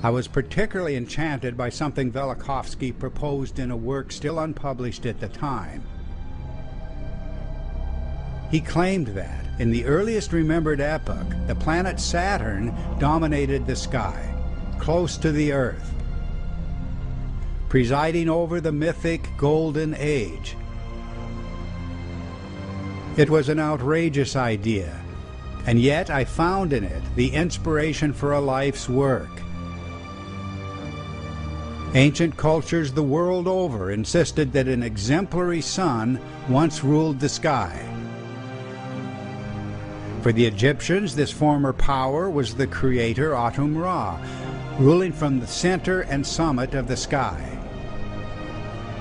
I was particularly enchanted by something Velikovsky proposed in a work still unpublished at the time. He claimed that, in the earliest remembered epoch, the planet Saturn dominated the sky, close to the Earth, presiding over the mythic Golden Age. It was an outrageous idea, and yet I found in it the inspiration for a life's work. Ancient cultures the world over insisted that an exemplary sun once ruled the sky. For the Egyptians, this former power was the creator Atum-Ra, ruling from the center and summit of the sky.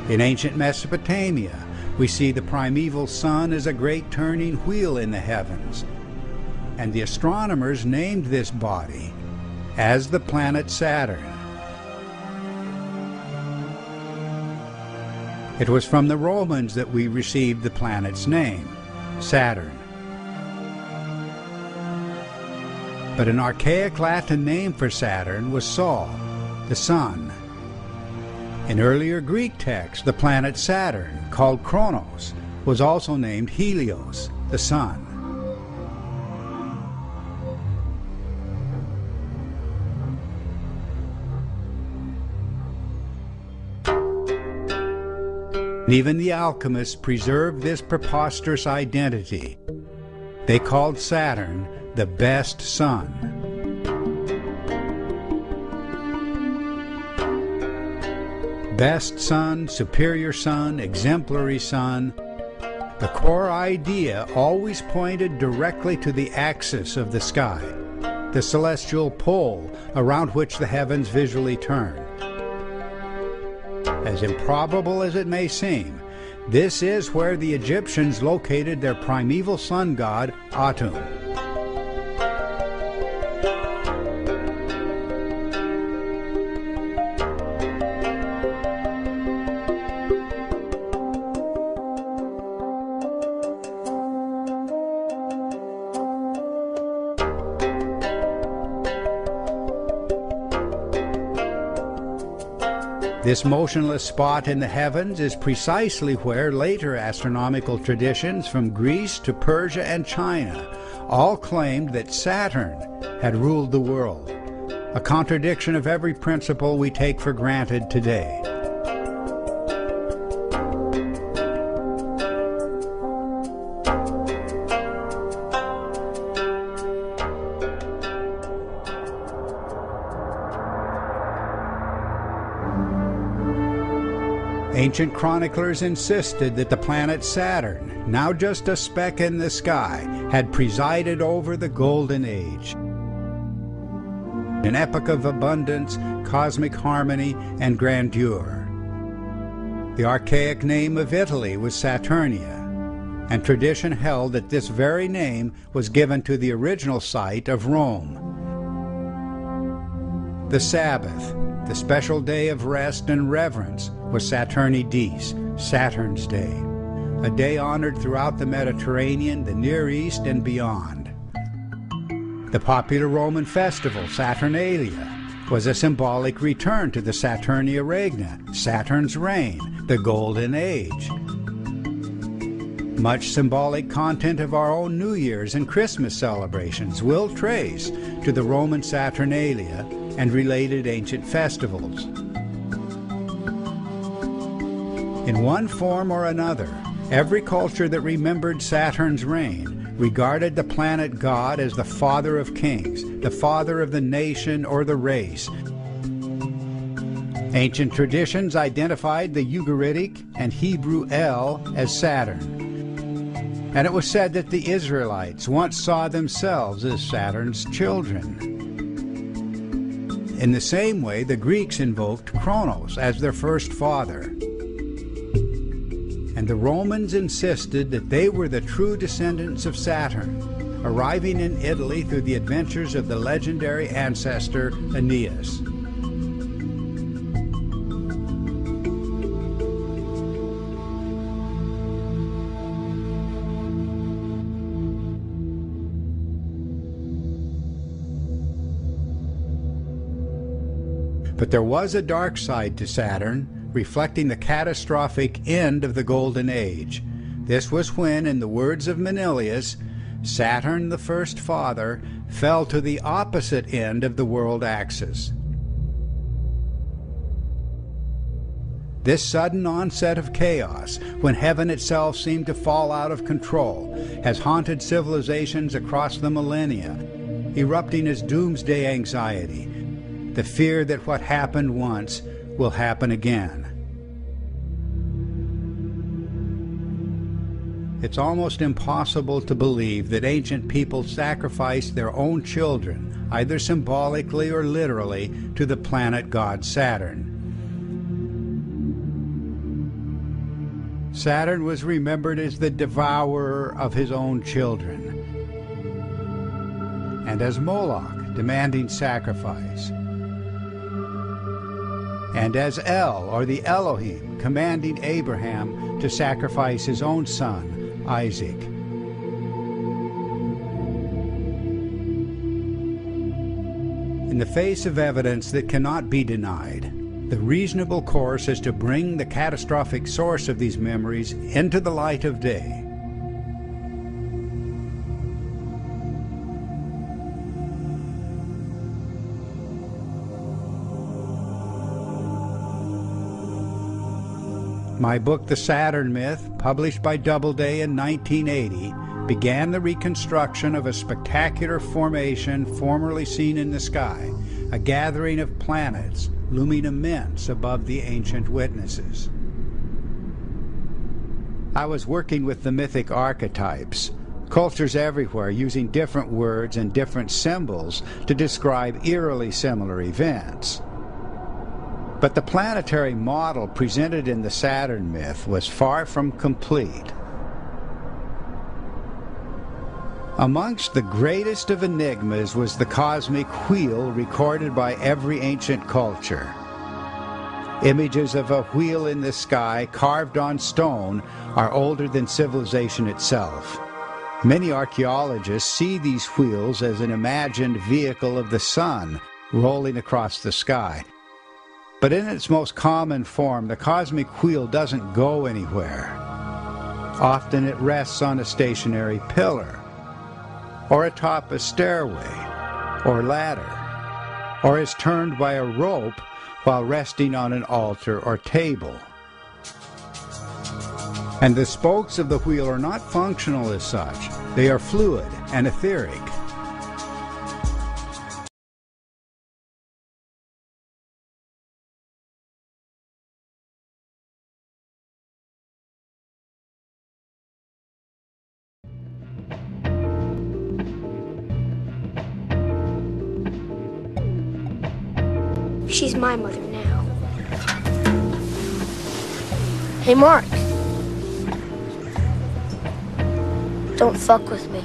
In ancient Mesopotamia, we see the primeval sun as a great turning wheel in the heavens, and the astronomers named this body as the planet Saturn. It was from the Romans that we received the planet's name, Saturn. But an archaic Latin name for Saturn was Sol, the sun. In earlier Greek texts, the planet Saturn, called Kronos, was also named Helios, the sun. Even the alchemists preserved this preposterous identity. They called Saturn the best sun. Best sun, superior sun, exemplary sun. The core idea always pointed directly to the axis of the sky, the celestial pole around which the heavens visually turn. As improbable as it may seem, this is where the Egyptians located their primeval sun god, Atum. This motionless spot in the heavens is precisely where later astronomical traditions from Greece to Persia and China all claimed that Saturn had ruled the world, a contradiction of every principle we take for granted today. Ancient chroniclers insisted that the planet Saturn, now just a speck in the sky, had presided over the Golden Age, an epoch of abundance, cosmic harmony, and grandeur. The archaic name of Italy was Saturnia, and tradition held that this very name was given to the original site of Rome. The Sabbath, the special day of rest and reverence, was Saturni Dies, Saturn's Day, a day honored throughout the Mediterranean, the Near East, and beyond. The popular Roman festival, Saturnalia, was a symbolic return to the Saturnia Regna, Saturn's reign, the Golden Age. Much symbolic content of our own New Year's and Christmas celebrations will trace to the Roman Saturnalia and related ancient festivals. In one form or another, every culture that remembered Saturn's reign regarded the planet god as the father of kings, the father of the nation or the race. Ancient traditions identified the Ugaritic and Hebrew El as Saturn, and it was said that the Israelites once saw themselves as Saturn's children. In the same way, the Greeks invoked Kronos as their first father. And the Romans insisted that they were the true descendants of Saturn, arriving in Italy through the adventures of the legendary ancestor Aeneas. But there was a dark side to Saturn, reflecting the catastrophic end of the Golden Age. This was when, in the words of Manilius, Saturn, the first father, fell to the opposite end of the world axis. This sudden onset of chaos, when heaven itself seemed to fall out of control, has haunted civilizations across the millennia, erupting as doomsday anxiety, the fear that what happened once will happen again. It's almost impossible to believe that ancient people sacrificed their own children, either symbolically or literally, to the planet god Saturn. Saturn was remembered as the devourer of his own children, and as Moloch, demanding sacrifice, and as El, or the Elohim, commanding Abraham to sacrifice his own son, Isaac. In the face of evidence that cannot be denied, the reasonable course is to bring the catastrophic source of these memories into the light of day. My book, The Saturn Myth, published by Doubleday in 1980, began the reconstruction of a spectacular formation formerly seen in the sky, a gathering of planets looming immense above the ancient witnesses. I was working with the mythic archetypes, cultures everywhere using different words and different symbols to describe eerily similar events. But the planetary model presented in the Saturn myth was far from complete. Amongst the greatest of enigmas was the cosmic wheel recorded by every ancient culture. Images of a wheel in the sky carved on stone are older than civilization itself. Many archaeologists see these wheels as an imagined vehicle of the sun rolling across the sky. But in its most common form, the cosmic wheel doesn't go anywhere. Often it rests on a stationary pillar, or atop a stairway, or ladder, or is turned by a rope while resting on an altar or table. And the spokes of the wheel are not functional as such. They are fluid and etheric. She's my mother now. Hey, Mark. Don't fuck with me.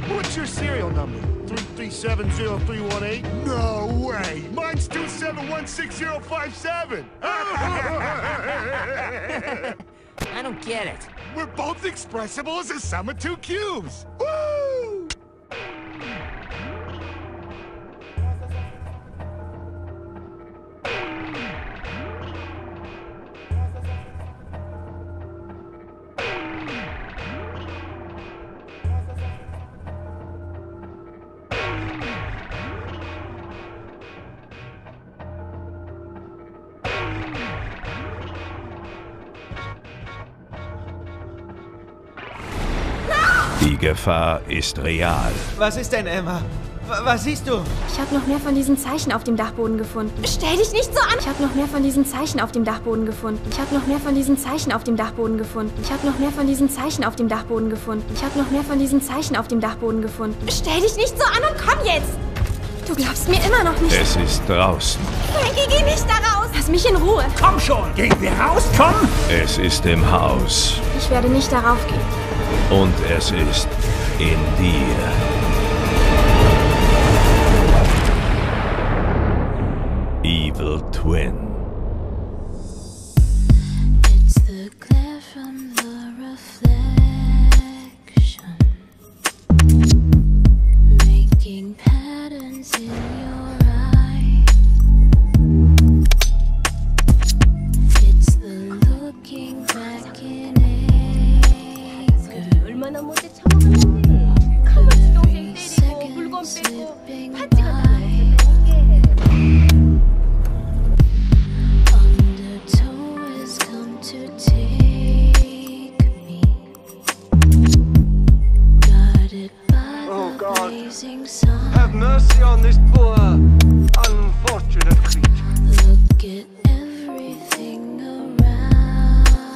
What's your serial number? 3370318? No way! Mine's 2716057! I don't get it. We're both expressible as a sum of two cubes! Woo! Die Gefahr ist real. Was ist denn, Emma? Was siehst du? Ich habe noch mehr von diesen Zeichen auf dem Dachboden gefunden. Stell dich nicht so an! Ich habe noch mehr von diesen Zeichen auf dem Dachboden gefunden. Ich habe noch mehr von diesen Zeichen auf dem Dachboden gefunden. Ich habe noch mehr von diesen Zeichen auf dem Dachboden gefunden. Ich habe noch mehr von diesen Zeichen auf dem Dachboden gefunden. Stell dich nicht so an und komm jetzt! Du glaubst mir immer noch nicht. Es ist draußen. Frankie, geh nicht da raus! Lass mich in Ruhe! Komm schon! Gehen wir raus, komm! Es ist im Haus. Ich werde nicht darauf gehen. Und es ist in dir. Evil Twin. It's the glare from the reflection, making patterns in your eye. It's the looking back in anger. 얼마나 못해 처먹었는데. 칼같이 동생 때리고 물건 빼고 팔찌가 다 Undertow has come to take me, guided by the blazing sun. Have mercy on this poor, unfortunate creature. Look at everything around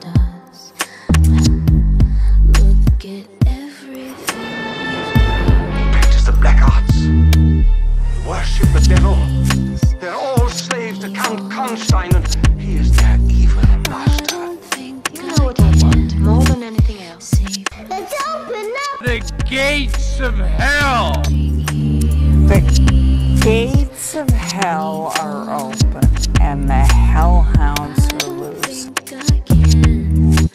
us. Look at everything Practice the black arts. Worship the devil. They're all slaves to Count Constein, and he is their evil master. You know what I want more than anything else. Let's open up. The gates of hell! The gates of hell are open, and the hellhounds are loose. I can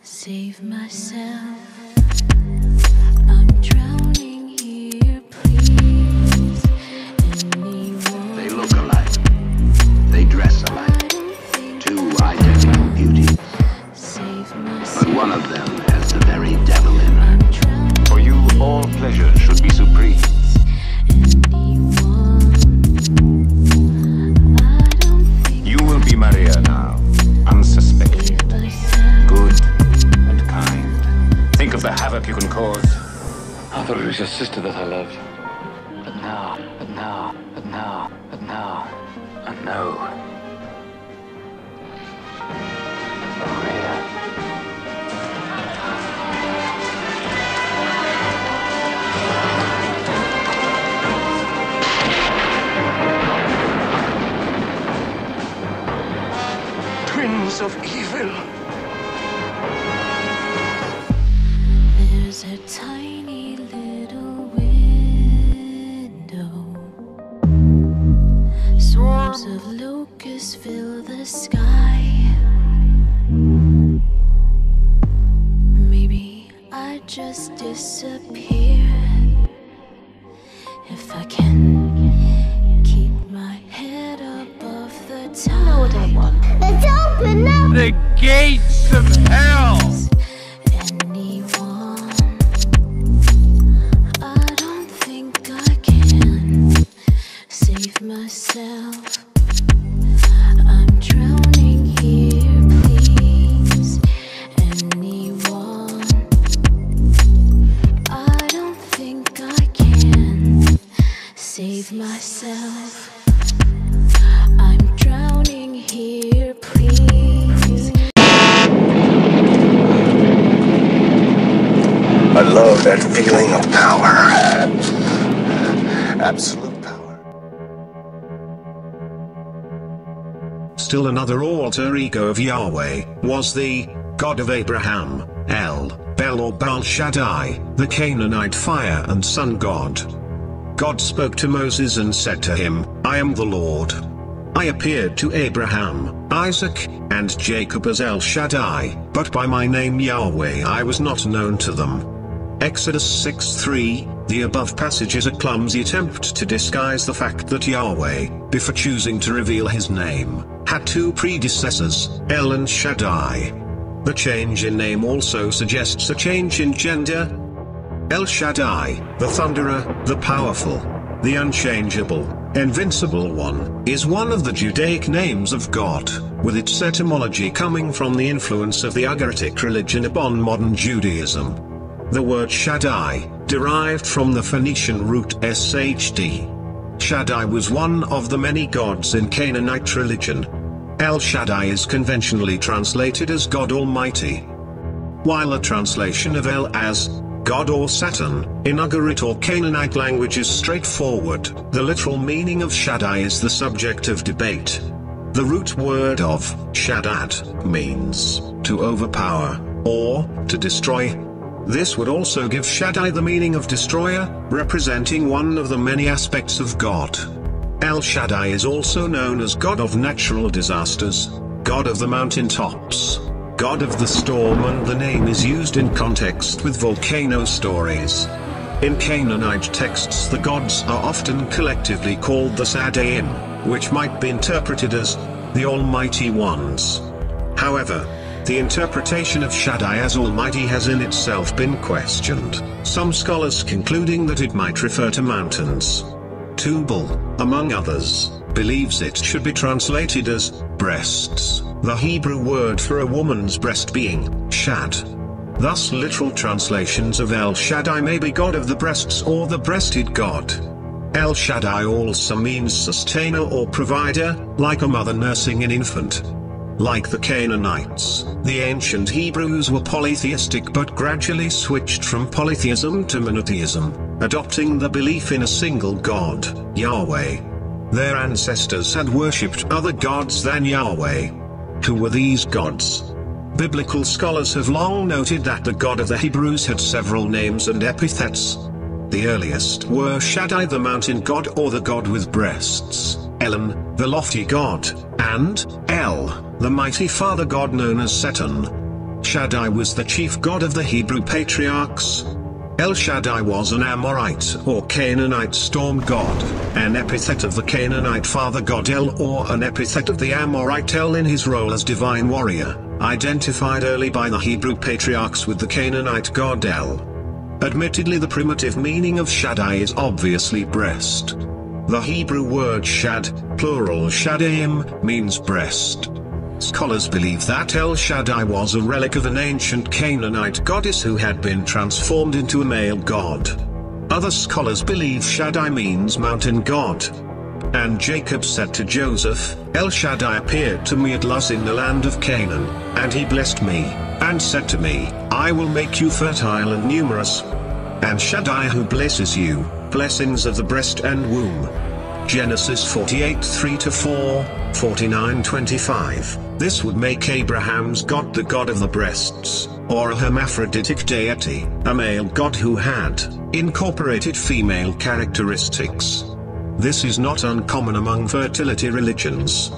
save myself. I'm drowning here, please. Anyone? They look alike. They dress alike. Two identical beauties. Save myself. But one of them has the very devil in her. I'm drowning. For you, all pleasure should be supreme. Anyone? I don't think You will be Maria now, unsuspecting. myself. thought it was your sister that I loved. But now, I know. Maria. Twins of evil. There's a tiny little window. Swarms of locusts fill the sky. Maybe I just disappear if I can keep my head above the tide. I know what I want. Let's open up The gates of hell! Myself, I'm drowning here, please. Anyone? I don't think I can save myself. I'm drowning here, please. I love that feeling of power. Absolute. Still another alter ego of Yahweh was the God of Abraham, El, Bel or Baal Shaddai, the Canaanite fire and sun god. God spoke to Moses and said to him, I am the Lord. I appeared to Abraham, Isaac, and Jacob as El Shaddai, but by my name Yahweh I was not known to them. Exodus 6:3. The above passage is a clumsy attempt to disguise the fact that Yahweh, before choosing to reveal his name, had two predecessors, El and Shaddai. The change in name also suggests a change in gender. El Shaddai, the Thunderer, the Powerful, the Unchangeable, Invincible One, is one of the Judaic names of God, with its etymology coming from the influence of the Ugaritic religion upon modern Judaism. The word Shaddai, derived from the Phoenician root shd. Shaddai was one of the many gods in Canaanite religion. El Shaddai is conventionally translated as God Almighty, while a translation of El as God or Saturn, in Ugarit or Canaanite language is straightforward. The literal meaning of Shaddai is the subject of debate. The root word of Shaddad means to overpower or to destroy. This would also give Shaddai the meaning of destroyer, representing one of the many aspects of God. El Shaddai is also known as God of natural disasters, God of the mountaintops, God of the storm, and the name is used in context with volcano stories. In Canaanite texts the gods are often collectively called the Sadaim, which might be interpreted as the Almighty Ones. However, the interpretation of Shaddai as Almighty has in itself been questioned, some scholars concluding that it might refer to mountains. Tubal, among others, believes it should be translated as breasts, the Hebrew word for a woman's breast being shad. Thus literal translations of El Shaddai may be God of the breasts or the breasted God. El Shaddai also means sustainer or provider, like a mother nursing an infant. Like the Canaanites, the ancient Hebrews were polytheistic but gradually switched from polytheism to monotheism, adopting the belief in a single God, Yahweh. Their ancestors had worshipped other gods than Yahweh. Who were these gods? Biblical scholars have long noted that the God of the Hebrews had several names and epithets. The earliest were Shaddai, the mountain god or the god with breasts, Elon, the lofty god, and El, the mighty father god known as Saturn. Shaddai was the chief god of the Hebrew patriarchs. El Shaddai was an Amorite or Canaanite storm god, an epithet of the Canaanite father god El or an epithet of the Amorite El in his role as divine warrior, identified early by the Hebrew patriarchs with the Canaanite god El. Admittedly, the primitive meaning of Shaddai is obviously breast. The Hebrew word shad, plural shadaim, means breast. Scholars believe that El Shaddai was a relic of an ancient Canaanite goddess who had been transformed into a male god. Other scholars believe Shaddai means mountain god. And Jacob said to Joseph, El Shaddai appeared to me at Luz in the land of Canaan, and he blessed me, and said to me, I will make you fertile and numerous. And Shaddai who blesses you, blessings of the breast and womb. Genesis 48:3-4, 49:25. This would make Abraham's God the God of the breasts, or a hermaphroditic deity, a male god who had incorporated female characteristics. This is not uncommon among fertility religions.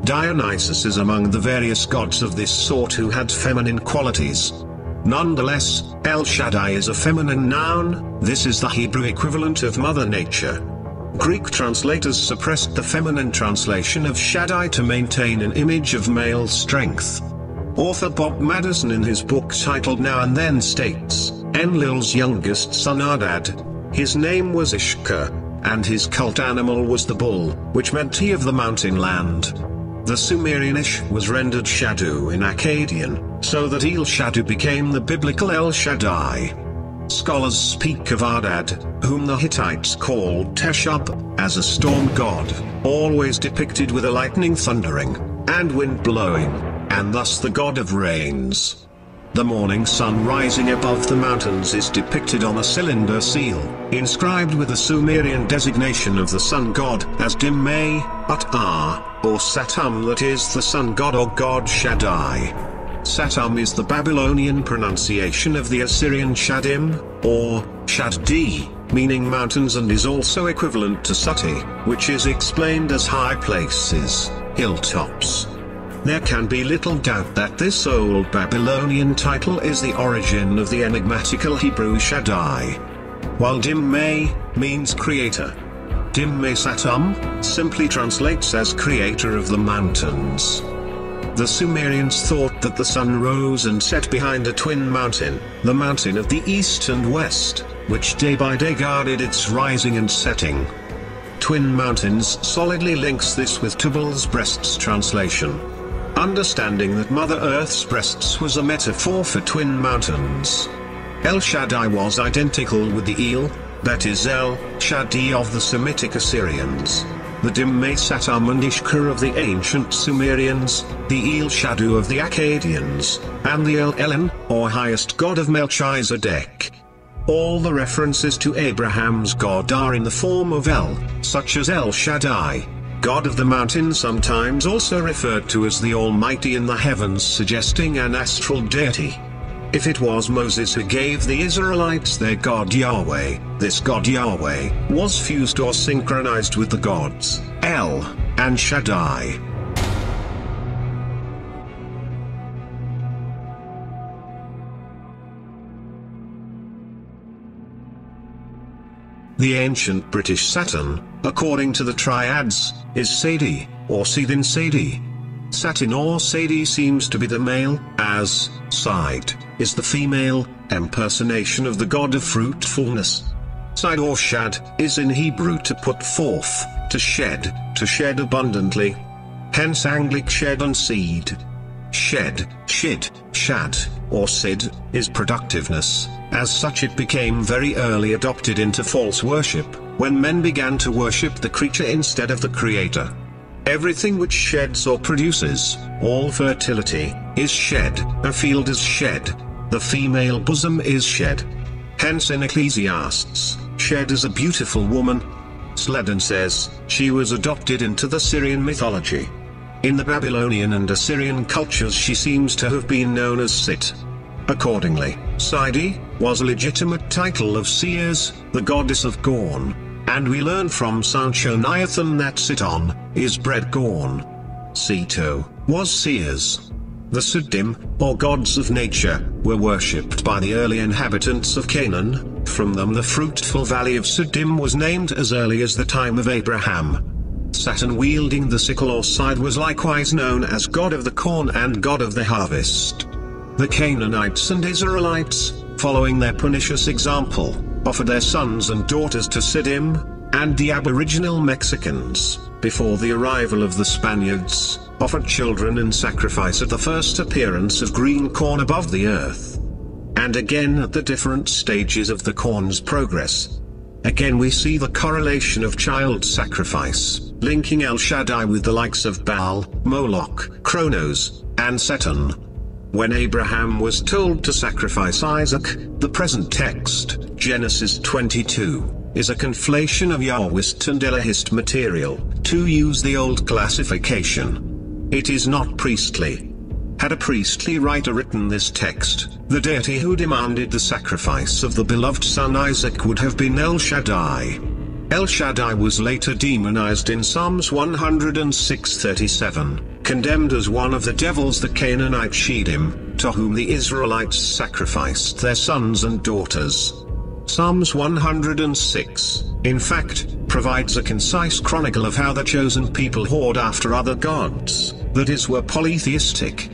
Dionysus is among the various gods of this sort who had feminine qualities. Nonetheless, El Shaddai is a feminine noun. This is the Hebrew equivalent of Mother Nature. Greek translators suppressed the feminine translation of Shaddai to maintain an image of male strength. Author Bob Madison in his book titled Now and Then states, Enlil's youngest son Ardad. His name was Ishka, and his cult animal was the bull, which meant he of the mountain land. The Sumerian Ish was rendered Shadu in Akkadian, so that El Shadu became the biblical El Shaddai. Scholars speak of Ardad, whom the Hittites called Teshub, as a storm god, always depicted with a lightning thundering, and wind blowing, and thus the god of rains. The morning sun rising above the mountains is depicted on a cylinder seal, inscribed with the Sumerian designation of the sun god as Dim-Me, Ut-Ar, or Satum, that is the sun god or god Shaddai. Satum is the Babylonian pronunciation of the Assyrian Shadim, or Shaddi, meaning mountains, and is also equivalent to Suti, which is explained as high places, hilltops. There can be little doubt that this old Babylonian title is the origin of the enigmatical Hebrew Shaddai. While Dim-Me means creator, Dim-Me Satum simply translates as creator of the mountains. The Sumerians thought that the sun rose and set behind a twin mountain, the mountain of the east and west, which day by day guarded its rising and setting. Twin mountains solidly links this with Tubal's breasts translation. Understanding that Mother Earth's breasts was a metaphor for twin mountains. El Shaddai was identical with the El, that is El Shaddi of the Semitic Assyrians, the Dim-Me Satum and Ishka of the ancient Sumerians, the El Shadu of the Akkadians, and the El Elyon, or highest god of Melchizedek. All the references to Abraham's God are in the form of El, such as El Shaddai, God of the mountain, sometimes also referred to as the Almighty in the heavens, suggesting an astral deity. If it was Moses who gave the Israelites their God Yahweh, this God Yahweh was fused or synchronized with the gods El and Shaddai. The ancient British Saturn, according to the triads, is Sadie, or Sidin Sadie. Satin or Sadie seems to be the male, as Side is the female impersonation of the god of fruitfulness. Side or Shad is in Hebrew to put forth, to shed abundantly. Hence Anglic shed and seed. Shed, shid, shad, or sid, is productiveness. As such it became very early adopted into false worship, when men began to worship the creature instead of the creator. Everything which sheds or produces, all fertility, is shed, a field is shed, the female bosom is shed. Hence in Ecclesiastes, shed is a beautiful woman. Sledden says, she was adopted into the Syrian mythology. In the Babylonian and Assyrian cultures she seems to have been known as Sit. Accordingly, Sidi was a legitimate title of Seers, the goddess of Gorn, and we learn from Sanchoniathon that Siton is bred Gorn. Sito was Seers. The Suddim, or gods of nature, were worshipped by the early inhabitants of Canaan. From them the fruitful valley of Suddim was named as early as the time of Abraham. Saturn wielding the sickle or scythe was likewise known as god of the corn and god of the harvest. The Canaanites and Israelites, following their pernicious example, offered their sons and daughters to Siddim, and the aboriginal Mexicans, before the arrival of the Spaniards, offered children in sacrifice at the first appearance of green corn above the earth. And again at the different stages of the corn's progress. Again we see the correlation of child sacrifice, linking El Shaddai with the likes of Baal, Moloch, Kronos, and Saturn. When Abraham was told to sacrifice Isaac, the present text, Genesis 22, is a conflation of Yahwist and Elohist material, to use the old classification. It is not priestly. Had a priestly writer written this text, the deity who demanded the sacrifice of the beloved son Isaac would have been El Shaddai. El Shaddai was later demonized in Psalms 106:37, condemned as one of the devils the Canaanite Sheddim, to whom the Israelites sacrificed their sons and daughters. Psalms 106, in fact, provides a concise chronicle of how the chosen people whored after other gods, that is, were polytheistic.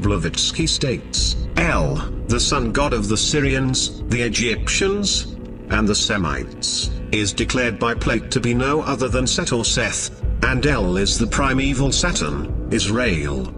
Blavatsky states, El, the sun god of the Syrians, the Egyptians, and the Semites, is declared by Plato to be no other than Set or Seth, and El is the primeval Saturn, Israel.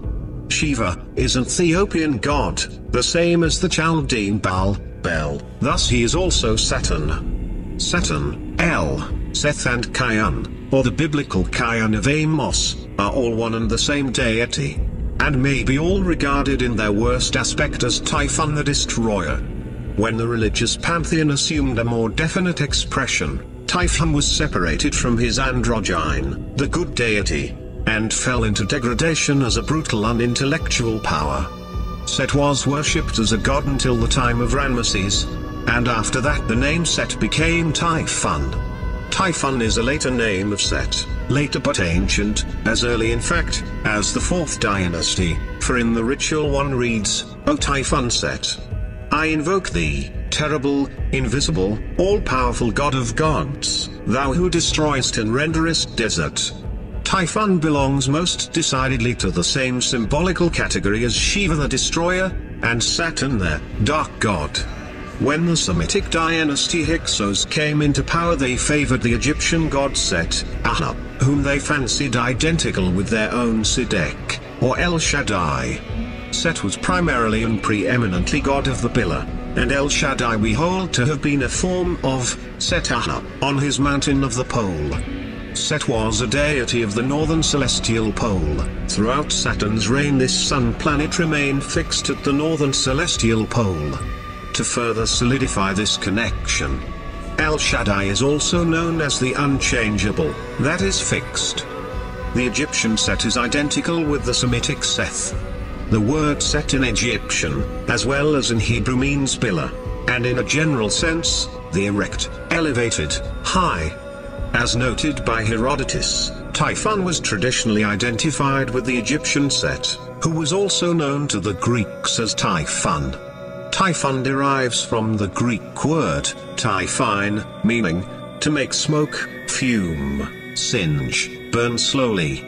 Shiva is an Ethiopian god, the same as the Chaldean Baal, Bel, thus he is also Saturn. Saturn, El, Seth and Kian, or the biblical Kian of Amos, are all one and the same deity, and may be all regarded in their worst aspect as Typhon the Destroyer. When the religious pantheon assumed a more definite expression, Typhon was separated from his androgyne, the good deity, and fell into degradation as a brutal unintellectual power. Set was worshipped as a god until the time of Ramesses, and after that the name Set became Typhon. Typhon is a later name of Set, later but ancient, as early in fact, as the 4th dynasty, for in the ritual one reads, O Typhon Set, I invoke thee, terrible, invisible, all-powerful god of gods, thou who destroyest and renderest desert. Typhon belongs most decidedly to the same symbolical category as Shiva the Destroyer, and Saturn the dark god. When the Semitic dynasty Hyksos came into power, they favored the Egyptian god Set, Ahab, whom they fancied identical with their own Sedek, or El Shaddai. Set was primarily and preeminently god of the pillar, and El Shaddai we hold to have been a form of Set Ahab on his mountain of the pole. Set was a deity of the northern celestial pole. Throughout Saturn's reign this sun planet remained fixed at the northern celestial pole. To further solidify this connection, El Shaddai is also known as the unchangeable, that is fixed. The Egyptian Set is identical with the Semitic Seth. The word Set in Egyptian, as well as in Hebrew, means pillar, and in a general sense, the erect, elevated, high. As noted by Herodotus, Typhon was traditionally identified with the Egyptian Set, who was also known to the Greeks as Typhon. Typhon derives from the Greek word, typhine, meaning, to make smoke, fume, singe, burn slowly.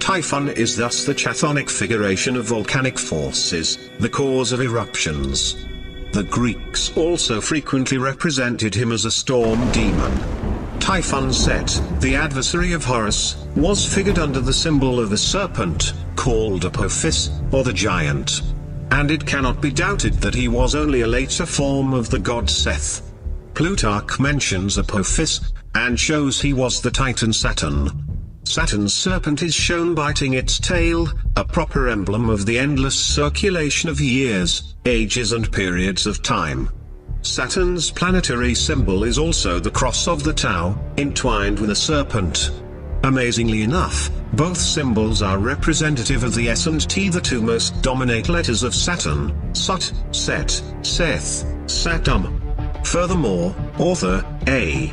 Typhon is thus the chthonic figuration of volcanic forces, the cause of eruptions. The Greeks also frequently represented him as a storm demon. Typhon Set, the adversary of Horus, was figured under the symbol of a serpent, called Apophis, or the giant. And it cannot be doubted that he was only a later form of the god Seth. Plutarch mentions Apophis, and shows he was the Titan Saturn. Saturn's serpent is shown biting its tail, a proper emblem of the endless circulation of years, ages and periods of time. Saturn's planetary symbol is also the cross of the Tau, entwined with a serpent. Amazingly enough, both symbols are representative of the S and T, the two most dominant letters of Saturn, Sut, Set, Seth, Saturn. Furthermore, author A.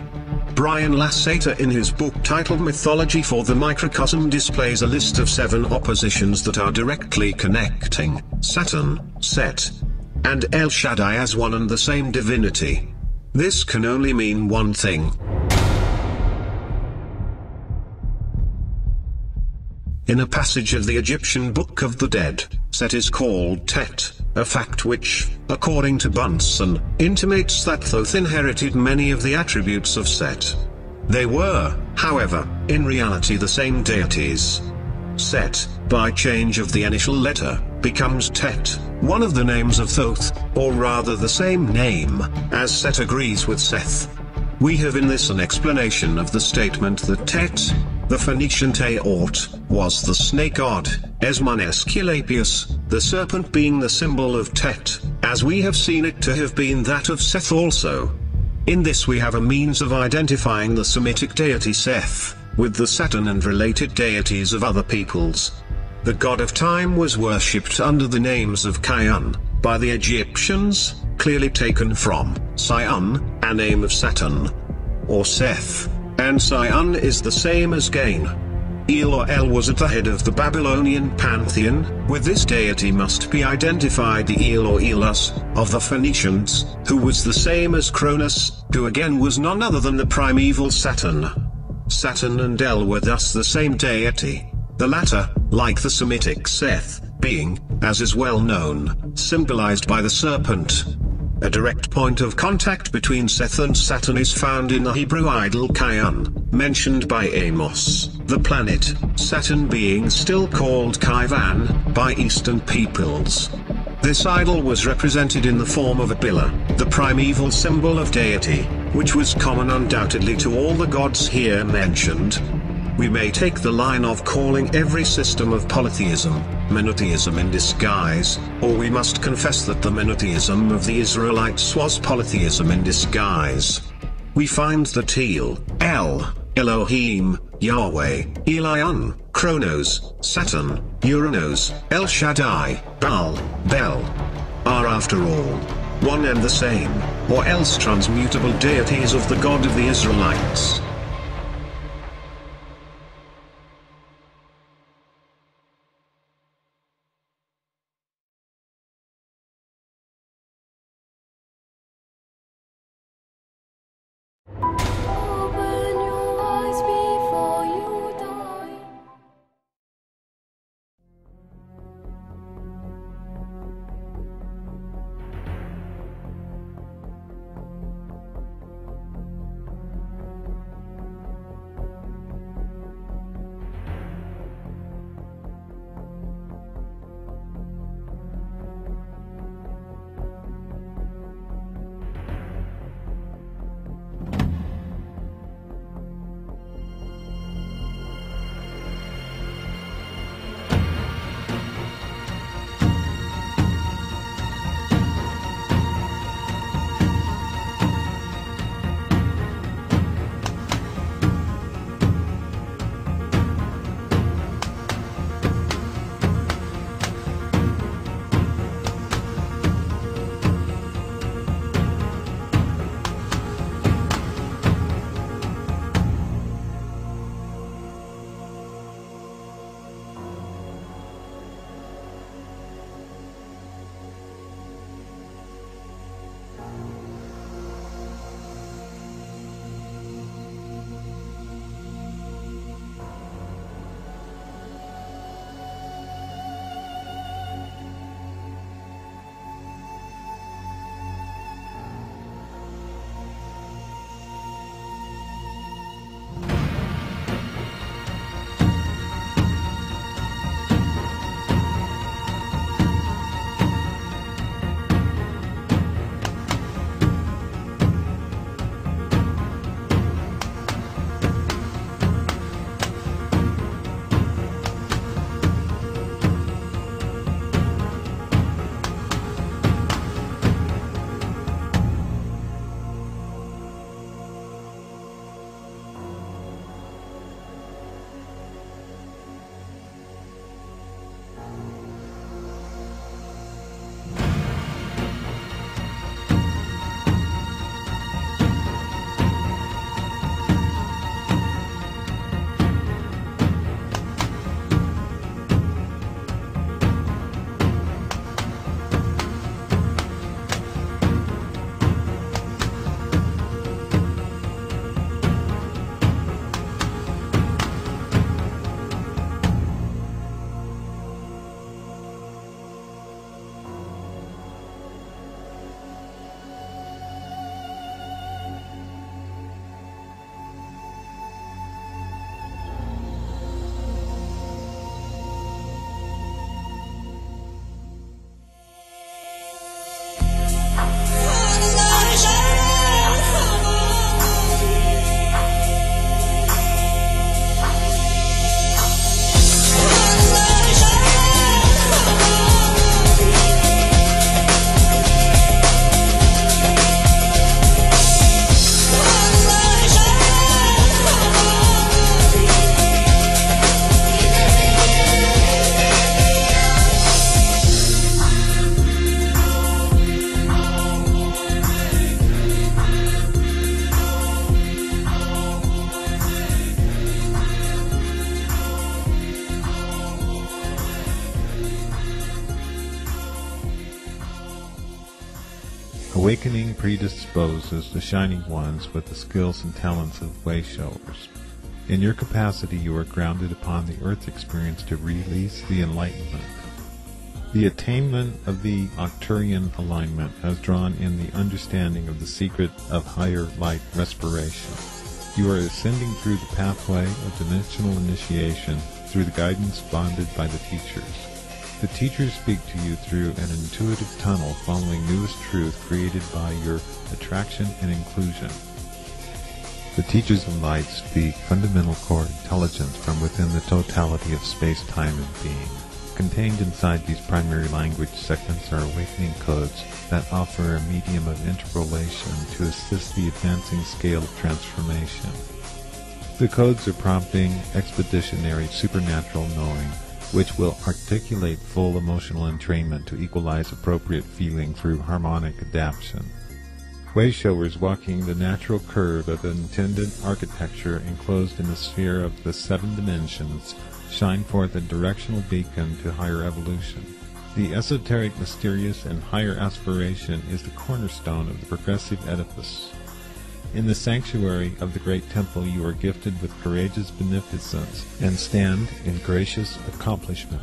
Brian Lasseter in his book titled Mythology for the Microcosm displays a list of 7 oppositions that are directly connecting Saturn, Set, and El Shaddai as one and the same divinity. This can only mean one thing. In a passage of the Egyptian Book of the Dead, Set is called Tet, a fact which, according to Bunsen, intimates that Thoth inherited many of the attributes of Set. They were, however, in reality the same deities. Set, by change of the initial letter, becomes Tet, one of the names of Thoth, or rather the same name, as Set agrees with Seth. We have in this an explanation of the statement that Tet, the Phoenician Teot, was the snake god, Esmon Aesculapius, the serpent being the symbol of Tet, as we have seen it to have been that of Seth also. In this we have a means of identifying the Semitic deity Seth, with the Saturn and related deities of other peoples. The god of time was worshipped under the names of Kion, by the Egyptians, clearly taken from Sion, a name of Saturn, or Seth, and Sion is the same as Gain. El or El was at the head of the Babylonian pantheon. With this deity must be identified the El or Elus, of the Phoenicians, who was the same as Cronus, who again was none other than the primeval Saturn. Saturn and El were thus the same deity, the latter, like the Semitic Seth, being, as is well known, symbolized by the serpent. A direct point of contact between Seth and Saturn is found in the Hebrew idol Kion, mentioned by Amos, the planet Saturn being still called Kaivan by Eastern peoples. This idol was represented in the form of a pillar, the primeval symbol of deity, which was common undoubtedly to all the gods here mentioned. We may take the line of calling every system of polytheism, monotheism in disguise, or we must confess that the monotheism of the Israelites was polytheism in disguise. We find that El, Elohim, Yahweh, Elion, Kronos, Saturn, Uranos, El Shaddai, Baal, Bel, are after all one and the same, or else transmutable deities of the God of the Israelites. Open your eyes before you die. Awakening predisposes the shining ones with the skills and talents of way showers. In your capacity, you are grounded upon the earth experience to release the enlightenment. The attainment of the Arcturian alignment has drawn in the understanding of the secret of higher light respiration. You are ascending through the pathway of dimensional initiation through the guidance bonded by the teachers. The teachers speak to you through an intuitive tunnel following newest truth created by your attraction and inclusion. The teachers of light speak fundamental core intelligence from within the totality of space-time and being. Contained inside these primary language segments are awakening codes that offer a medium of interpolation to assist the advancing scale of transformation. The codes are prompting expeditionary supernatural knowing, which will articulate full emotional entrainment to equalize appropriate feeling through harmonic adaptation. Way showers walking the natural curve of the intended architecture enclosed in the sphere of the 7 dimensions shine forth a directional beacon to higher evolution. The esoteric, mysterious, and higher aspiration is the cornerstone of the progressive edifice. In the sanctuary of the great temple you are gifted with courageous beneficence and stand in gracious accomplishment.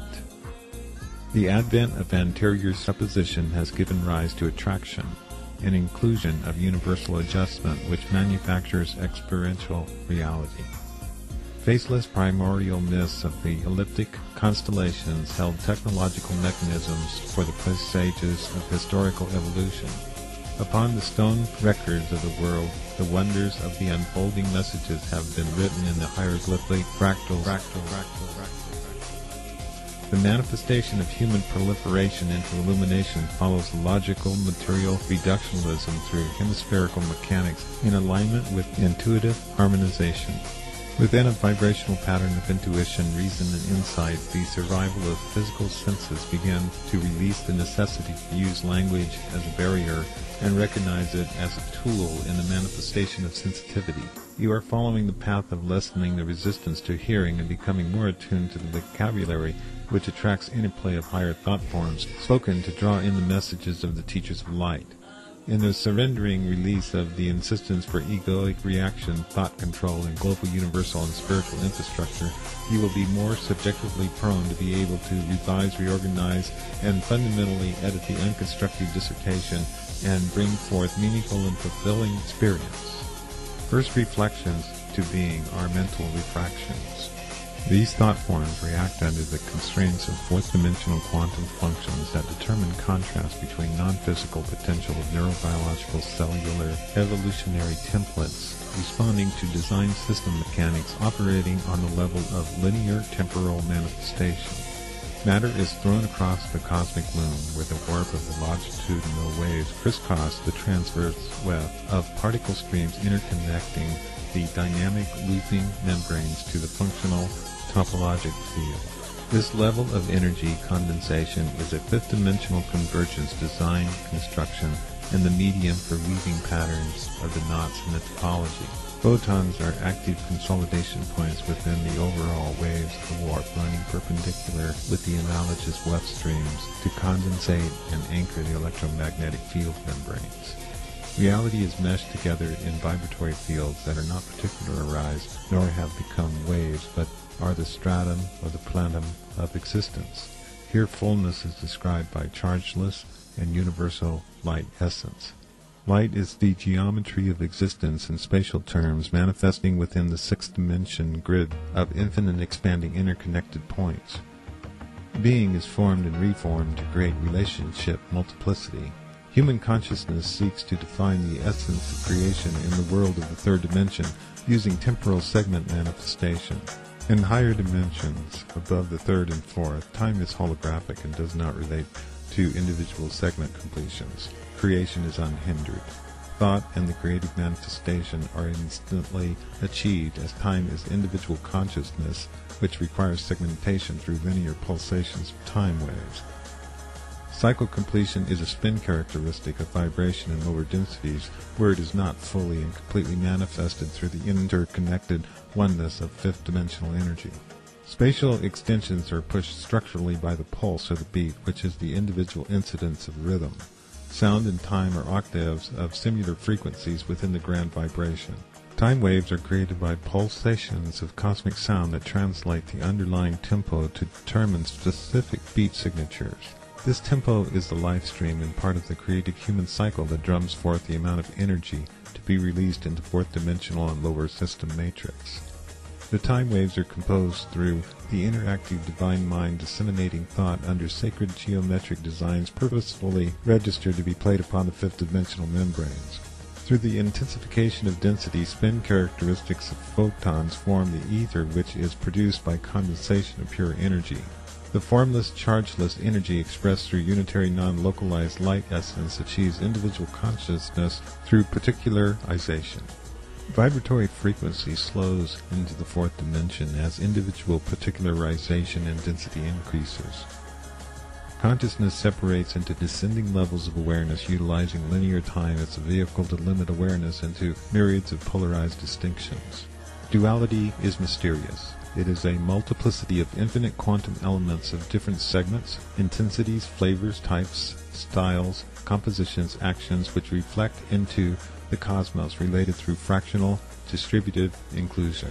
The advent of anterior supposition has given rise to attraction, an inclusion of universal adjustment which manufactures experiential reality. Faceless primordial mists of the elliptic constellations held technological mechanisms for the presages of historical evolution. Upon the stone records of the world, the wonders of the unfolding messages have been written in the hieroglyphic fractals. The manifestation of human proliferation into illumination follows logical material reductionism through hemispherical mechanics in alignment with intuitive harmonization. Within a vibrational pattern of intuition, reason, and insight, the survival of physical senses began to release the necessity to use language as a barrier and recognize it as a tool in the manifestation of sensitivity. You are following the path of lessening the resistance to hearing and becoming more attuned to the vocabulary which attracts interplay of higher thought forms spoken to draw in the messages of the teachers of light. In the surrendering release of the insistence for egoic reaction, thought control, and global universal and spiritual infrastructure, you will be more subjectively prone to be able to revise, reorganize, and fundamentally edit the unconstructive dissertation and bring forth meaningful and fulfilling experience. First reflections to being are mental refractions. These thought forms react under the constraints of fourth-dimensional quantum functions that determine contrast between non-physical potential of neurobiological cellular evolutionary templates, responding to design system mechanics operating on the level of linear temporal manifestation. Matter is thrown across the cosmic loom where the warp of the longitudinal waves crisscross the transverse web of particle streams interconnecting the dynamic looping membranes to the functional topologic field. This level of energy condensation is a fifth-dimensional convergence design, construction, and the medium for weaving patterns of the knots in the topology. Photons are active consolidation points within the overall waves of the warp running perpendicular with the analogous weft streams to condensate and anchor the electromagnetic field membranes. Reality is meshed together in vibratory fields that are not particularized nor have become waves, but are the stratum or the plenum of existence. Here fullness is described by chargeless and universal light essence. Light is the geometry of existence in spatial terms, manifesting within the sixth-dimension grid of infinite expanding interconnected points. Being is formed and reformed to create relationship multiplicity. Human consciousness seeks to define the essence of creation in the world of the third dimension using temporal segment manifestation. In higher dimensions, above the third and fourth, time is holographic and does not relate to individual segment completions. Creation is unhindered. Thought and the creative manifestation are instantly achieved as time is individual consciousness, which requires segmentation through linear pulsations of time waves. Cycle completion is a spin characteristic of vibration in lower densities, where it is not fully and completely manifested through the interconnected oneness of fifth-dimensional energy. Spatial extensions are pushed structurally by the pulse or the beat, which is the individual incidence of rhythm. Sound and time are octaves of similar frequencies within the grand vibration. Time waves are created by pulsations of cosmic sound that translate the underlying tempo to determine specific beat signatures. This tempo is the life stream and part of the created human cycle that drums forth the amount of energy to be released into fourth-dimensional and lower system matrix. The time waves are composed through the interactive divine mind disseminating thought under sacred geometric designs purposefully registered to be played upon the fifth-dimensional membranes. Through the intensification of density, spin characteristics of photons form the ether, which is produced by condensation of pure energy. The formless, chargeless energy expressed through unitary non-localized light essence achieves individual consciousness through particularization. Vibratory frequency slows into the fourth dimension as individual particularization and density increases. Consciousness separates into descending levels of awareness utilizing linear time as a vehicle to limit awareness into myriads of polarized distinctions. Duality is mysterious. It is a multiplicity of infinite quantum elements of different segments, intensities, flavors, types, styles, compositions, actions which reflect into the cosmos related through fractional, distributive inclusion.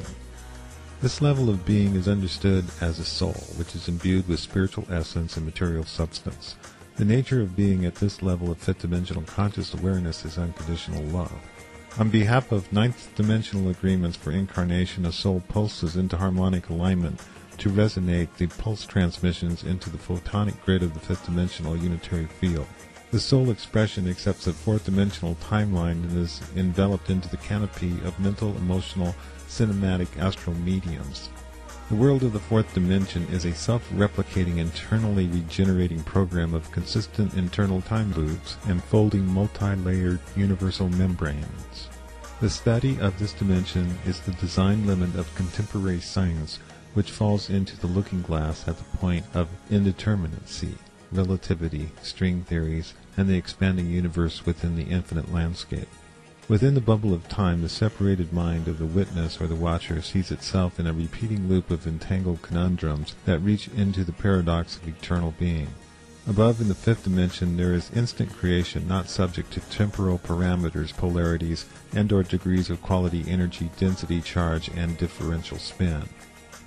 This level of being is understood as a soul, which is imbued with spiritual essence and material substance. The nature of being at this level of fifth-dimensional conscious awareness is unconditional love. On behalf of ninth-dimensional agreements for incarnation, a soul pulses into harmonic alignment to resonate the pulse transmissions into the photonic grid of the fifth-dimensional unitary field. The soul expression accepts a fourth-dimensional timeline and is enveloped into the canopy of mental, emotional, cinematic astral mediums. The world of the fourth dimension is a self-replicating, internally regenerating program of consistent internal time loops and folding multi-layered universal membranes. The study of this dimension is the design limit of contemporary science, which falls into the looking glass at the point of indeterminacy, relativity, string theories, and the expanding universe within the infinite landscape. Within the bubble of time, the separated mind of the witness or the watcher sees itself in a repeating loop of entangled conundrums that reach into the paradox of eternal being. Above in the fifth dimension there is instant creation, not subject to temporal parameters, polarities, and/or degrees of quality, energy, density, charge, and differential spin.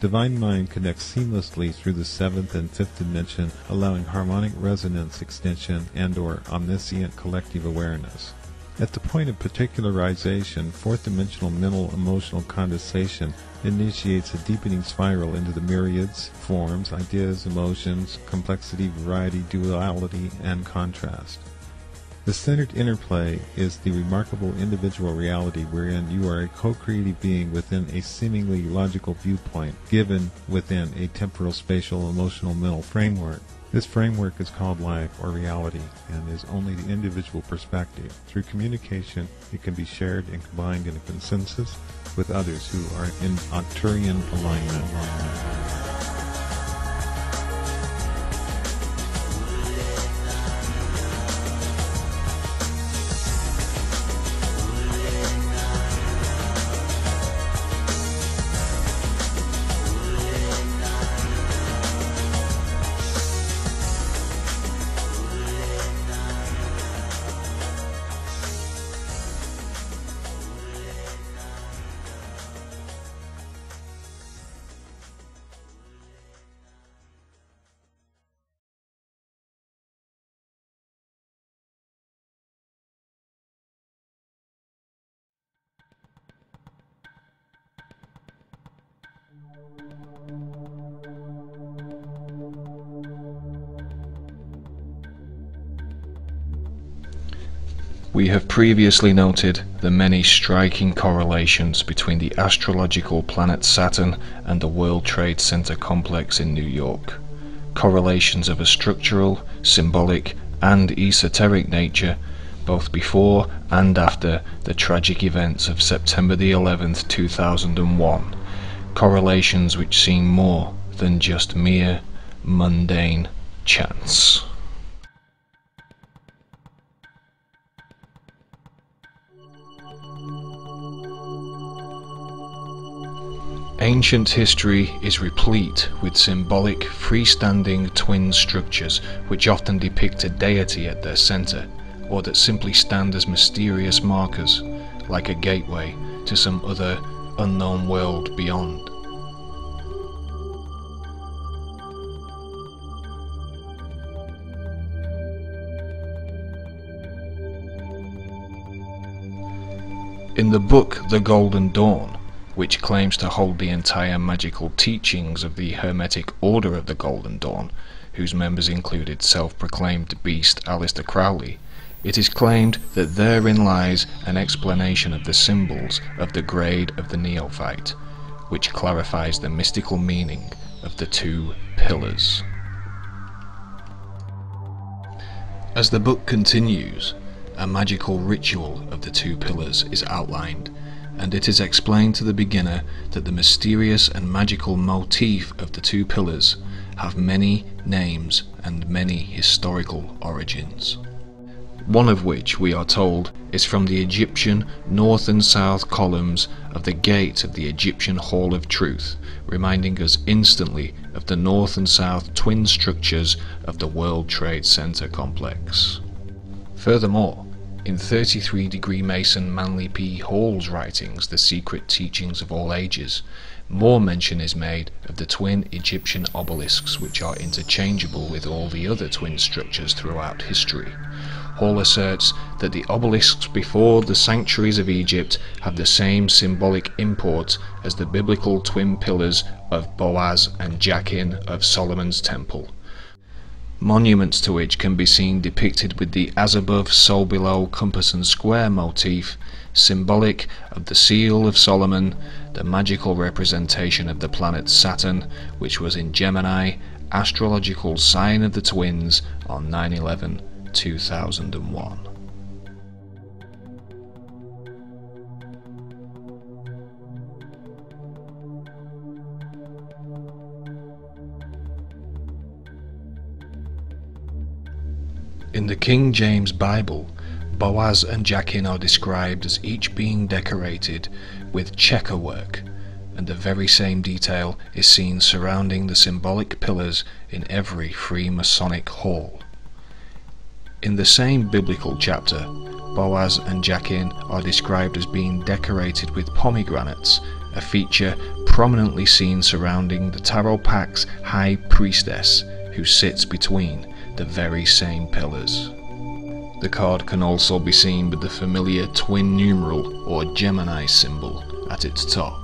Divine Mind connects seamlessly through the seventh and fifth dimension, allowing harmonic resonance extension and/or omniscient collective awareness. At the point of particularization, fourth-dimensional mental-emotional condensation initiates a deepening spiral into the myriads, forms, ideas, emotions, complexity, variety, duality, and contrast. The centered interplay is the remarkable individual reality wherein you are a co-creative being within a seemingly logical viewpoint, given within a temporal, spatial, emotional, mental framework. This framework is called life or reality and is only the individual perspective. Through communication, it can be shared and combined in a consensus with others who are in Arcturian alignment. We have previously noted the many striking correlations between the astrological planet Saturn and the World Trade Center complex in New York. Correlations of a structural, symbolic, and esoteric nature, both before and after the tragic events of September the 11th, 2001. Correlations which seem more than just mere mundane chance. Ancient history is replete with symbolic, freestanding twin structures which often depict a deity at their center, or that simply stand as mysterious markers, like a gateway to some other unknown world beyond. In the book The Golden Dawn, which claims to hold the entire magical teachings of the Hermetic Order of the Golden Dawn, whose members included self-proclaimed beast Aleister Crowley, it is claimed that therein lies an explanation of the symbols of the grade of the neophyte, which clarifies the mystical meaning of the two pillars. As the book continues, a magical ritual of the two pillars is outlined, and it is explained to the beginner that the mysterious and magical motif of the two pillars have many names and many historical origins. One of which, we are told, is from the Egyptian north and south columns of the gate of the Egyptian Hall of Truth, reminding us instantly of the north and south twin structures of the World Trade Center complex. Furthermore, in 33 Degree Mason Manly P. Hall's writings, The Secret Teachings of All Ages, more mention is made of the twin Egyptian obelisks, which are interchangeable with all the other twin structures throughout history. Hall asserts that the obelisks before the sanctuaries of Egypt have the same symbolic import as the biblical twin pillars of Boaz and Jachin of Solomon's Temple, monuments to which can be seen depicted with the as above, so below compass and square motif, symbolic of the seal of Solomon, the magical representation of the planet Saturn, which was in Gemini, astrological sign of the twins, on 9/11/2001. In the King James Bible, Boaz and Jachin are described as each being decorated with checker work, and the very same detail is seen surrounding the symbolic pillars in every Freemasonic hall. In the same biblical chapter, Boaz and Jachin are described as being decorated with pomegranates, a feature prominently seen surrounding the Tarot Pack's High Priestess, who sits between the very same pillars. The card can also be seen with the familiar twin numeral or Gemini symbol at its top.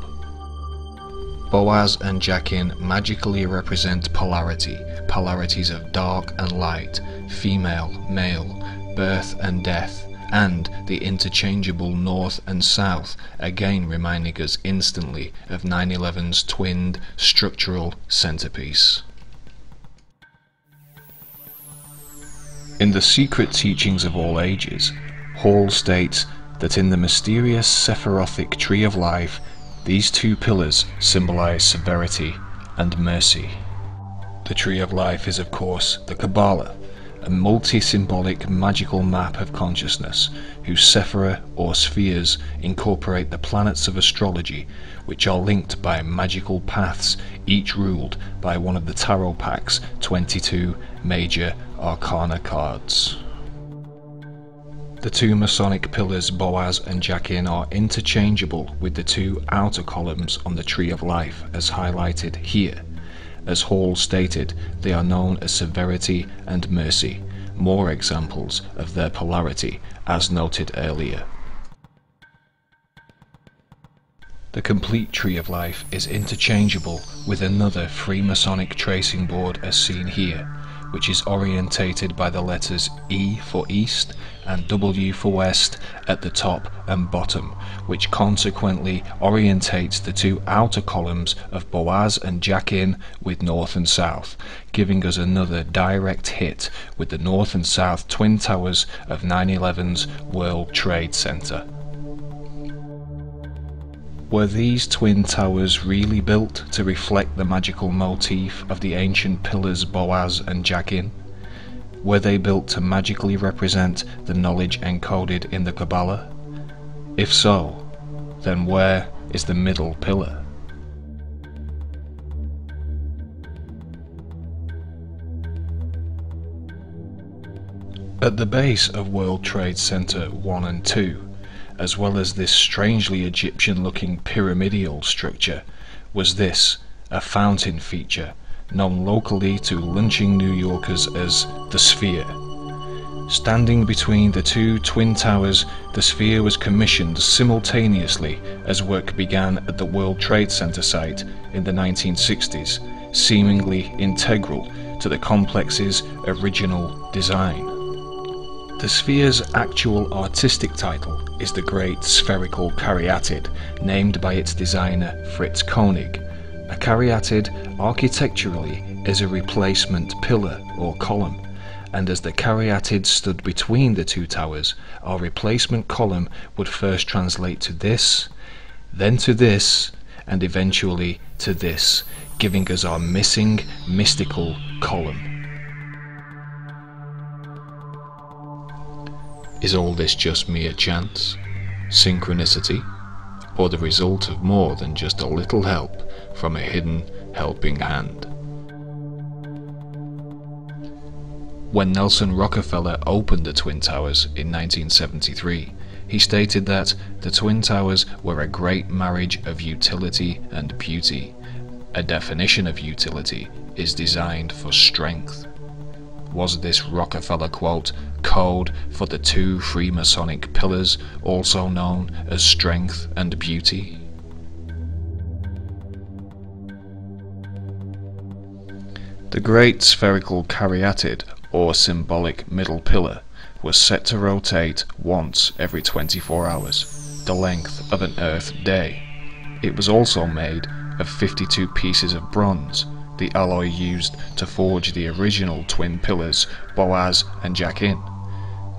Boaz and Jachin magically represent polarity, polarities of dark and light, female, male, birth and death, and the interchangeable north and south, again reminding us instantly of 9/11's twinned structural centerpiece. In The Secret Teachings of All Ages, Hall states that in the mysterious Sephirothic Tree of Life, these two pillars symbolize severity and mercy. The Tree of Life is, of course, the Kabbalah, a multi-symbolic magical map of consciousness, whose sephira or spheres incorporate the planets of astrology, which are linked by magical paths, each ruled by one of the Tarot Pack's 22 major Arcana cards. The two Masonic pillars Boaz and Jachin are interchangeable with the two outer columns on the Tree of Life, as highlighted here. As Hall stated, they are known as severity and mercy, more examples of their polarity, as noted earlier. The complete Tree of Life is interchangeable with another Freemasonic tracing board as seen here, which is orientated by the letters E for East and W for West at the top and bottom, which consequently orientates the two outer columns of Boaz and Jachin with North and South, giving us another direct hit with the North and South twin towers of 9/11's World Trade Center. Were these twin towers really built to reflect the magical motif of the ancient pillars Boaz and Jachin? Were they built to magically represent the knowledge encoded in the Kabbalah? If so, then where is the middle pillar? At the base of World Trade Center 1 and 2, as well as this strangely Egyptian-looking pyramidal structure, was this, a fountain feature, known locally to lunching New Yorkers as the Sphere. Standing between the two twin towers, the Sphere was commissioned simultaneously as work began at the World Trade Center site in the 1960s, seemingly integral to the complex's original design. The Sphere's actual artistic title is the Great Spherical Caryatid, named by its designer Fritz Koenig. A caryatid architecturally is a replacement pillar or column, and as the caryatid stood between the two towers, our replacement column would first translate to this, then to this, and eventually to this, giving us our missing mystical column. Is all this just mere chance, synchronicity, or the result of more than just a little help from a hidden helping hand? When Nelson Rockefeller opened the Twin Towers in 1973, he stated that the Twin Towers were a great marriage of utility and beauty. A definition of utility is designed for strength. Was this Rockefeller quote code for the two Freemasonic pillars, also known as strength and beauty? The Great Spherical Caryatid, or symbolic middle pillar, was set to rotate once every 24 hours, the length of an Earth day. It was also made of 52 pieces of bronze, the alloy used to forge the original twin pillars Boaz and Jachin.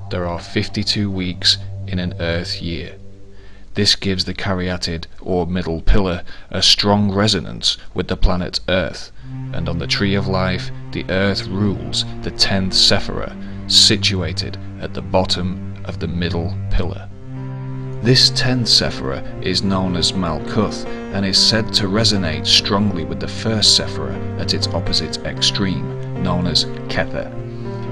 There are 52 weeks in an Earth year. This gives the caryatid, or middle pillar, a strong resonance with the planet Earth, and on the Tree of Life, the Earth rules the 10th Sephirah, situated at the bottom of the middle pillar. This 10th Sephirah is known as Malkuth and is said to resonate strongly with the first Sephirah at its opposite extreme, known as Kether.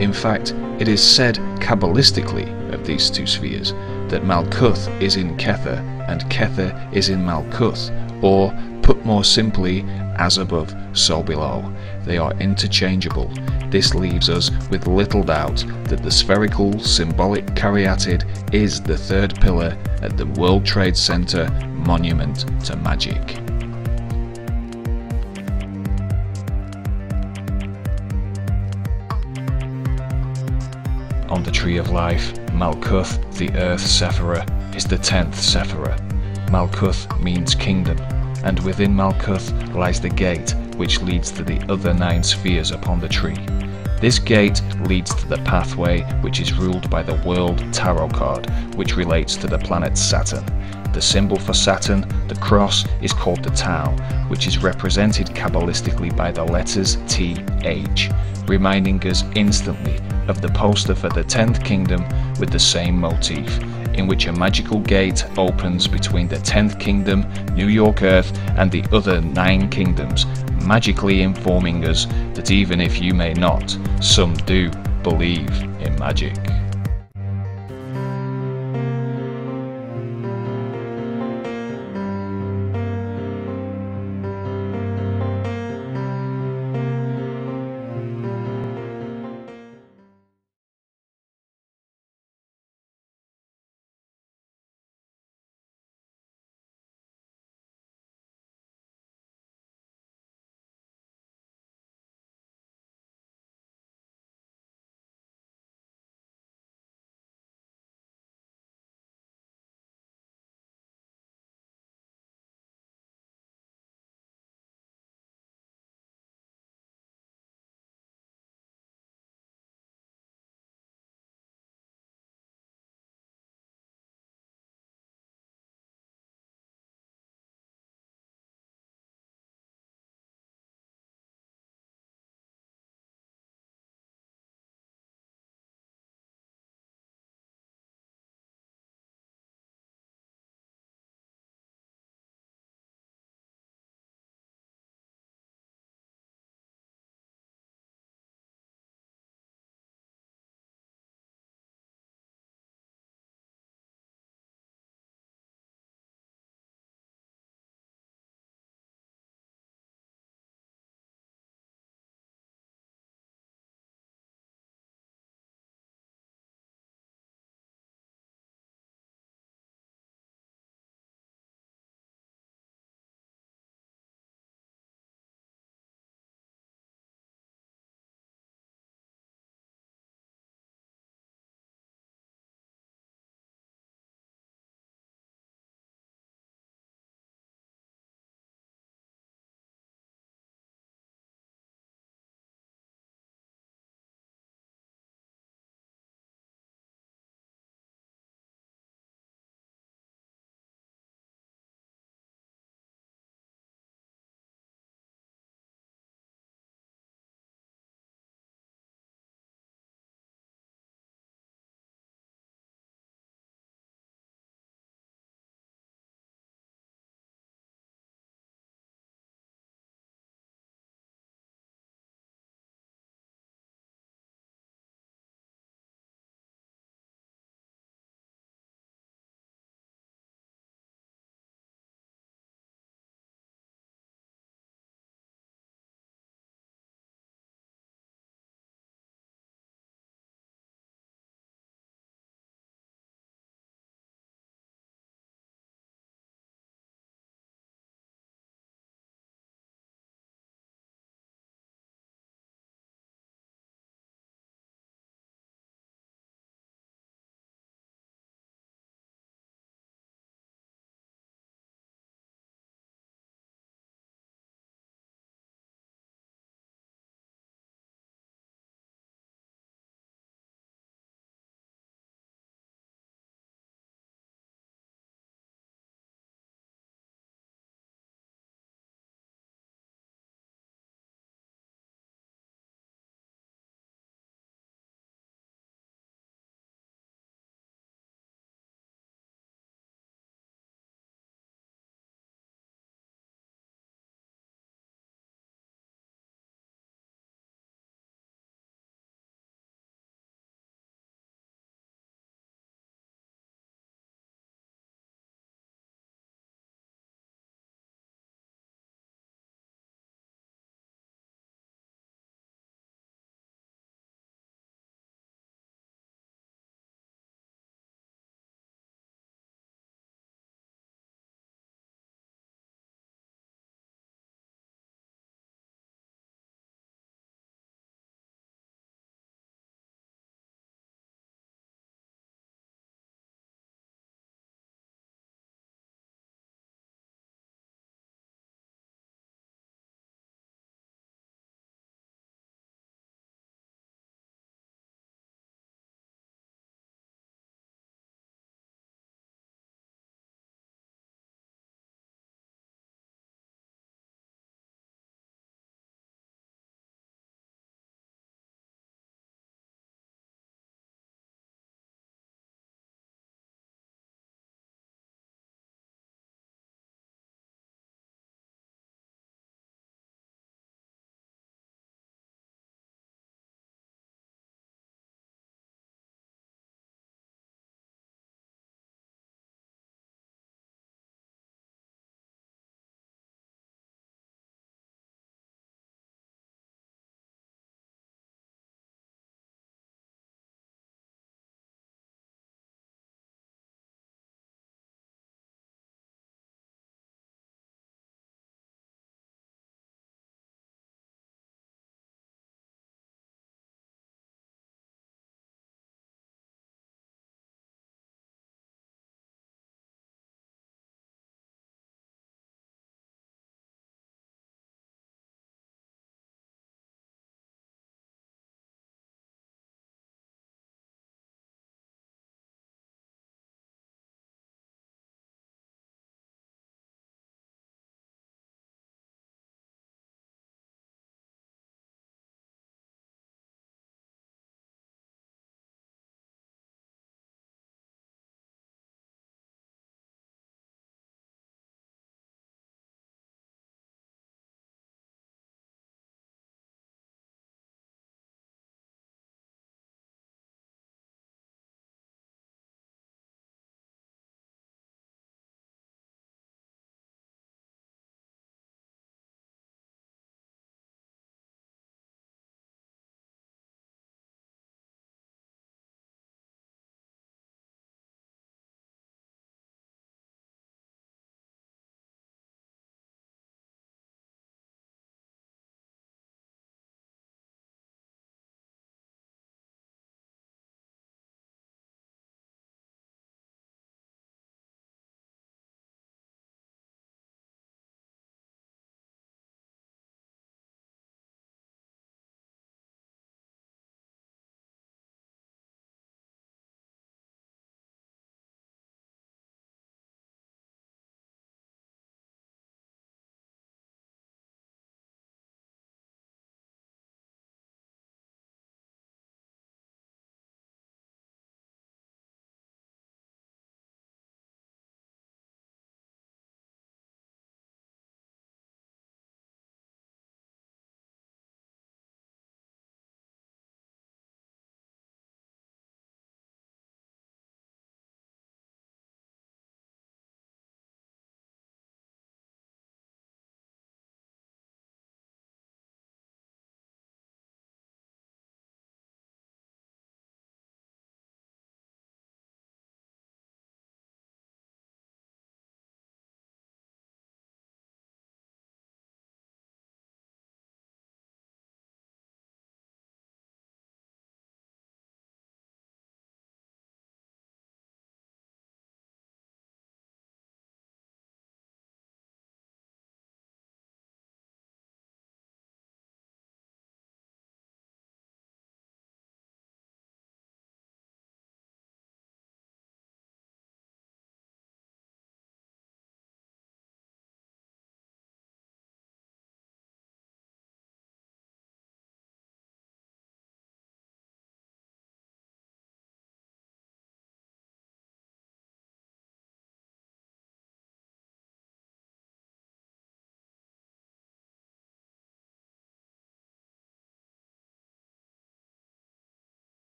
In fact, it is said Kabbalistically of these two spheres that Malkuth is in Kether and Kether is in Malkuth, or, put more simply, as above, so below. They are interchangeable. This leaves us with little doubt that the spherical, symbolic caryatid is the third pillar at the World Trade Center Monument to Magic. On the Tree of Life, Malkuth, the Earth Sephirah, is the 10th Sephirah. Malkuth means kingdom, and within Malkuth lies the gate which leads to the other 9 spheres upon the tree. This gate leads to the pathway which is ruled by the World Tarot card, which relates to the planet Saturn. The symbol for Saturn, the cross, is called the Tau, which is represented Kabbalistically by the letters TH, reminding us instantly of the poster for the 10th Kingdom with the same motif, in which a magical gate opens between the 10th Kingdom, New York Earth, and the other 9 kingdoms, magically informing us that even if you may not, some do believe in magic.